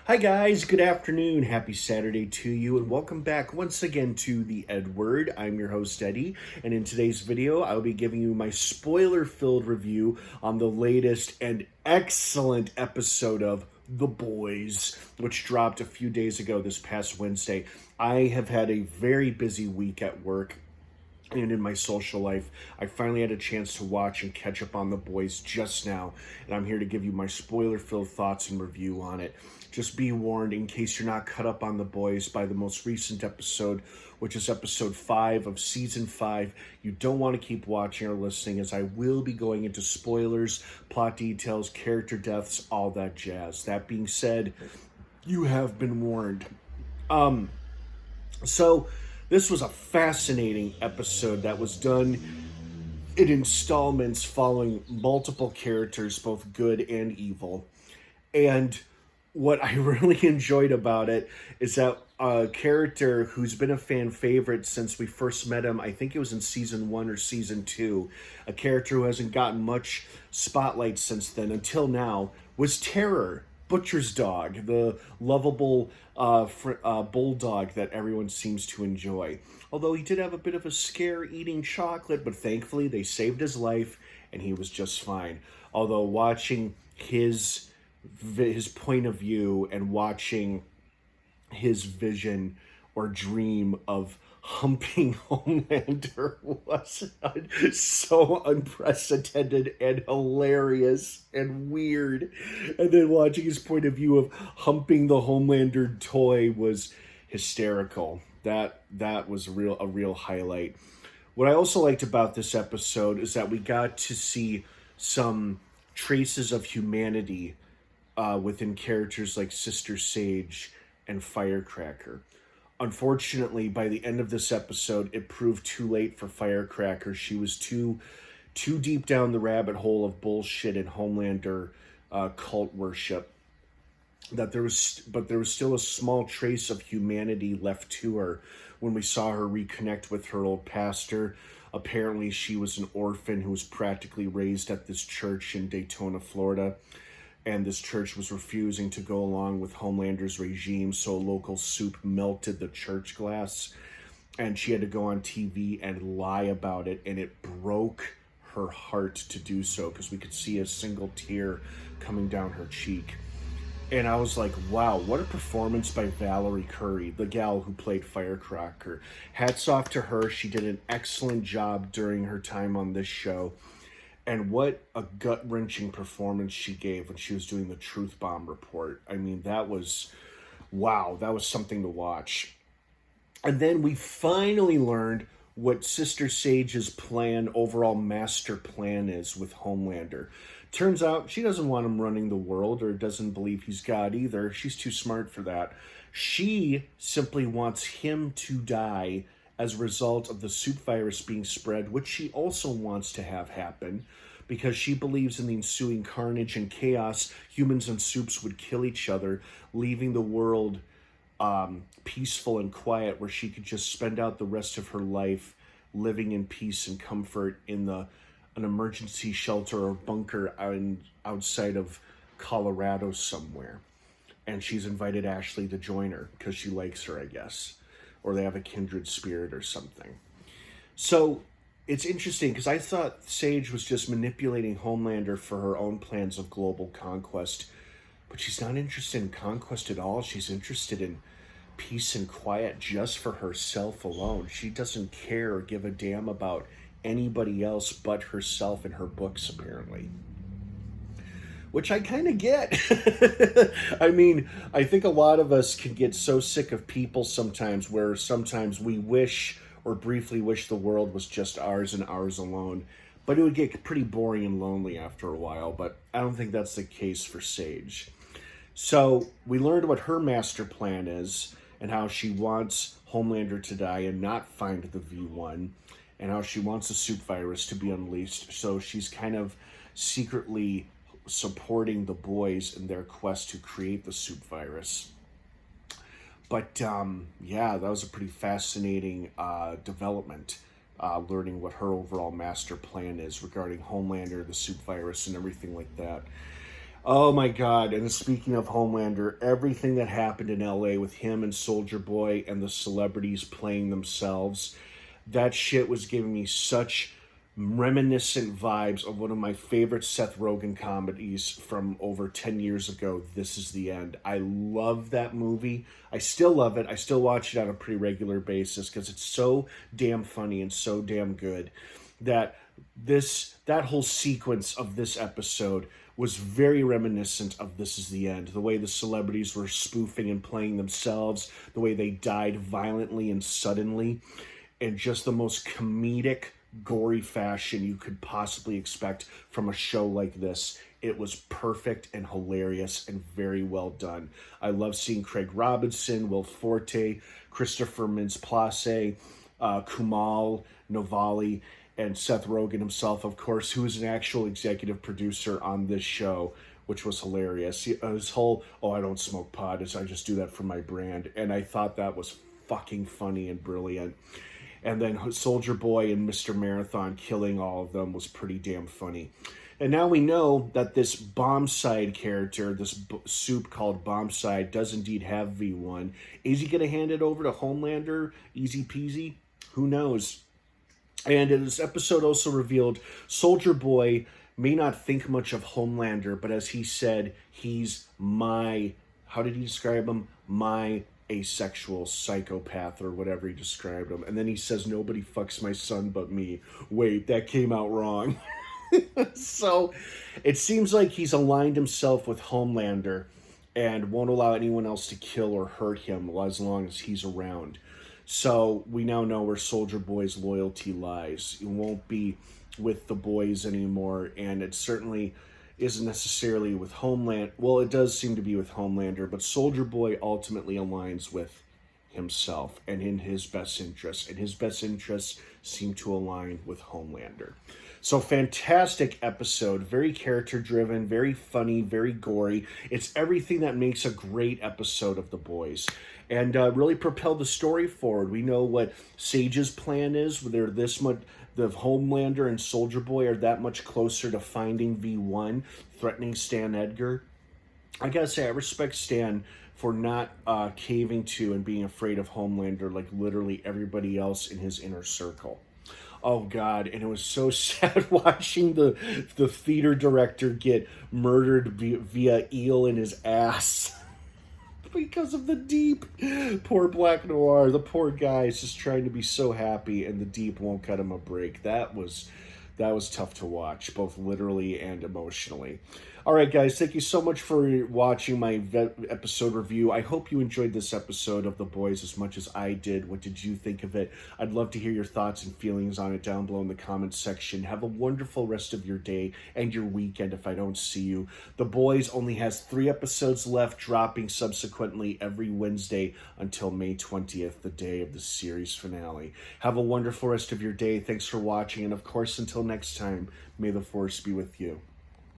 Hi guys, good afternoon. Happy Saturday to you and welcome back once again to The Edward. I'm your host Eddie, and in today's video I'll be giving you my spoiler-filled review on the latest and excellent episode of The Boys, which dropped a few days ago this past Wednesday. I have had a very busy week at work and in my social life. I finally had a chance to watch and catch up on The Boys just now, and I'm here to give you my spoiler-filled thoughts and review on it. Just be warned, in case you're not caught up on The Boys by the most recent episode, which is episode 5 of season 5, you don't want to keep watching or listening, as I will be going into spoilers, plot details, character deaths, all that jazz. That being said, you have been warned. So this was a fascinating episode that was done in installments following multiple characters, both good and evil. And what I really enjoyed about it is that a character who's been a fan favorite since we first met him, I think it was in season 1 or season 2, a character who hasn't gotten much spotlight since then until now, was Terror, Butcher's dog, the lovable bulldog that everyone seems to enjoy. Although he did have a bit of a scare eating chocolate, but thankfully they saved his life and he was just fine. Although watching his point of view and watching his vision or dream of humping Homelander was so unprecedented and hilarious and weird. And then watching his point of view of humping the Homelander toy was hysterical. That was a real highlight. What I also liked about this episode is that we got to see some traces of humanity within characters like Sister Sage and Firecracker. Unfortunately, by the end of this episode, it proved too late for Firecracker. She was too deep down the rabbit hole of bullshit and Homelander cult worship. But there was still a small trace of humanity left to her when we saw her reconnect with her old pastor. Apparently, she was an orphan who was practically raised at this church in Daytona, Florida. And this church was refusing to go along with Homelander's regime, so a local soup melted the church glass, and she had to go on TV and lie about it, and it broke her heart to do so, because we could see a single tear coming down her cheek. And I was like, wow, what a performance by Valerie Curry, the gal who played Firecracker. Hats off to her. She did an excellent job during her time on this show. And what a gut-wrenching performance she gave when she was doing the Truth Bomb report. I mean, that was, wow, that was something to watch. And then we finally learned what Sister Sage's overall master plan is with Homelander. Turns out she doesn't want him running the world, or doesn't believe he's God either. She's too smart for that. She simply wants him to die as a result of the soup virus being spread, which she also wants to have happen, because she believes in the ensuing carnage and chaos, humans and soups would kill each other, leaving the world peaceful and quiet, where she could just spend out the rest of her life living in peace and comfort in an emergency shelter or bunker outside of Colorado somewhere. And she's invited Ashley to join her because she likes her, I guess. Or they have a kindred spirit or something. So it's interesting, because I thought Sage was just manipulating Homelander for her own plans of global conquest. But she's not interested in conquest at all. She's interested in peace and quiet just for herself alone. She doesn't care or give a damn about anybody else but herself and her books, apparently. Which I kind of get. I mean, I think a lot of us can get so sick of people sometimes, where sometimes we wish or briefly wish the world was just ours and ours alone. But it would get pretty boring and lonely after a while, but I don't think that's the case for Sage. So we learned what her master plan is, and how she wants Homelander to die and not find the V1, and how she wants the soup virus to be unleashed. So she's kind of secretly supporting the boys in their quest to create the soup virus. But yeah, that was a pretty fascinating development, learning what her overall master plan is regarding Homelander, the soup virus, and everything like that. Oh my God. And speaking of Homelander, everything that happened in LA with him and Soldier Boy and the celebrities playing themselves, that shit was giving me such reminiscent vibes of one of my favorite Seth Rogen comedies from over 10 years ago, This Is the End. I love that movie. I still love it. I still watch it on a pretty regular basis because it's so damn funny and so damn good that that whole sequence of this episode was very reminiscent of This Is the End. The way the celebrities were spoofing and playing themselves, the way they died violently and suddenly, in just the most comedic, gory fashion you could possibly expect from a show like this. It was perfect and hilarious and very well done. I love seeing Craig Robinson, Will Forte, Christopher Mintz-Plasse, Kumail Nanjiani, and Seth Rogen himself, of course, who is an actual executive producer on this show, which was hilarious. His whole, oh, I don't smoke pot, I just do that for my brand. And I thought that was fucking funny and brilliant. And then Soldier Boy and Mr. Marathon killing all of them was pretty damn funny. And now we know that this Bombside character, this soup called Bombside, does indeed have V1. Is he going to hand it over to Homelander? Easy peasy? Who knows? And this episode also revealed Soldier Boy may not think much of Homelander, but as he said, he's my, how did he describe him? My asexual psychopath or whatever he described him. And then he says, nobody fucks my son but me. Wait, that came out wrong. So it seems like he's aligned himself with Homelander and won't allow anyone else to kill or hurt him as long as he's around. So we now know where Soldier Boy's loyalty lies. He won't be with the boys anymore, and it certainly isn't necessarily with Homeland. Well, it does seem to be with Homelander, but Soldier Boy ultimately aligns with himself and in his best interests, and his best interests seem to align with Homelander. So fantastic episode, very character driven, very funny, very gory. It's everything that makes a great episode of The Boys, and really propelled the story forward. We know what Sage's plan is. They're this much, the Homelander and Soldier Boy are that much closer to finding V1, threatening Stan Edgar. I gotta say, I respect Stan for not caving to and being afraid of Homelander like literally everybody else in his inner circle. Oh God, and it was so sad watching the theater director get murdered via eel in his ass because of the Deep. Poor Black Noir, the poor guy is just trying to be so happy, and the Deep won't cut him a break. That was tough to watch, both literally and emotionally. All right, guys, thank you so much for watching my episode review. I hope you enjoyed this episode of The Boys as much as I did. What did you think of it? I'd love to hear your thoughts and feelings on it down below in the comments section. Have a wonderful rest of your day and your weekend if I don't see you. The Boys only has 3 episodes left, dropping subsequently every Wednesday until May 20th, the day of the series finale. Have a wonderful rest of your day. Thanks for watching, and of course, until next time, may the Force be with you.